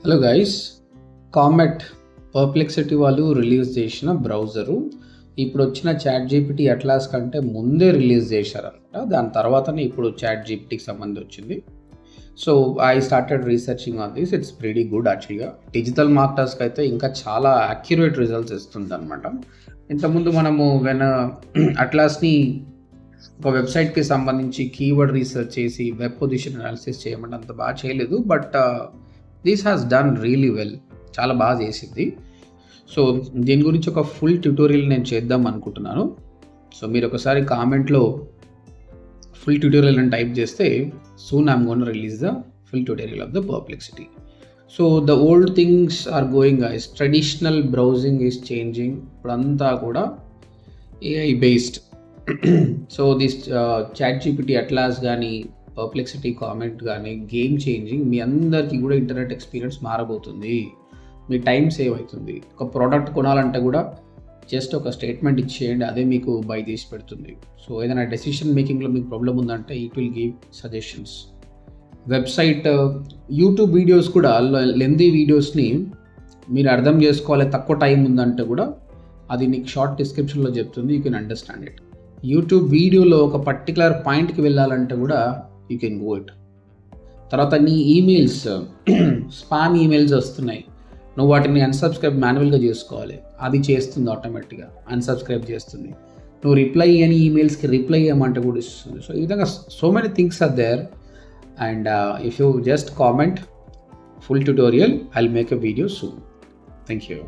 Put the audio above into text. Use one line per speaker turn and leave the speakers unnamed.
Hello guys, comet Perplexity వాళ్ళు release చేసిన browser ఇప్పుడు వచ్చిన చాట్ జీపీటీ అట్లాస్ కంటే ముందే రిలీజ్ చేశారనమాట. దాని తర్వాతనే ఇప్పుడు చాట్ జీపీటీకి సంబంధించి వచ్చింది. So I started researching on this. It's pretty good యాక్చువల్గా. డిజిటల్ మార్కెటర్స్కి అయితే ఇంకా చాలా అక్యురేట్ రిజల్ట్స్ ఇస్తుంది అనమాట. ఇంతకుముందు మనము అట్లాస్ని ఒక వెబ్సైట్కి సంబంధించి కీవర్డ్ రీసెర్చ్ చేసి వెబ్ పొజిషన్ అనాలిసిస్ చేయమంటే అంత బాగా చేయలేదు. But this has done really well. చాలా బాగా చేసింది. సో దీని గురించి ఒక ఫుల్ ట్యూటోరియల్ నేను చేద్దాం అనుకుంటున్నాను. సో మీరు ఒకసారి కామెంట్లో ఫుల్ ట్యూటోరియల్ అని టైప్ చేస్తే soon I'm gonna release the full tutorial of the Perplexity. So the old things are going guys. Traditional browsing is changing. ఇప్పుడంతా కూడా AI based. So this ChatGPT Atlas కానీ Perplexity Comet కానీ game changing. మీ అందరికీ కూడా internet experience మారబోతుంది. మీ time save అవుతుంది. ఒక ప్రోడక్ట్ కొనాలంటే కూడా జస్ట్ ఒక స్టేట్మెంట్ ఇచ్చేయండి, అదే మీకు బై చేసి పెడుతుంది. సో ఏదైనా డెసిషన్ మేకింగ్లో మీకు ప్రాబ్లం ఉందంటే it will give suggestions. Website, YouTube videos కూడా లెందీ వీడియోస్ని మీరు అర్థం చేసుకోవాలి, తక్కువ టైం ఉందంటే కూడా అది నీకు షార్ట్ డిస్క్రిప్షన్లో చెప్తుంది. You can understand it. YouTube వీడియోలో ఒక పర్టికులర్ పాయింట్కి వెళ్ళాలంటే కూడా యూ కెన్ గో ఇట్. తర్వాత నీ ఈమెయిల్స్, స్పామ్ ఈమెయిల్స్ వస్తున్నాయి, నువ్వు వాటిని అన్సబ్స్క్రైబ్ మాన్యువల్గా చేసుకోవాలి. అది చేస్తుంది ఆటోమేటిక్గా, అన్సబ్స్క్రైబ్ చేస్తుంది. నువ్వు రిప్లై అని ఈమెయిల్స్కి రిప్లై చేయమంటే కూడా ఇస్తుంది. సో ఈ విధంగా so many things are there. And if you just comment full tutorial, I will make a video soon. Thank you.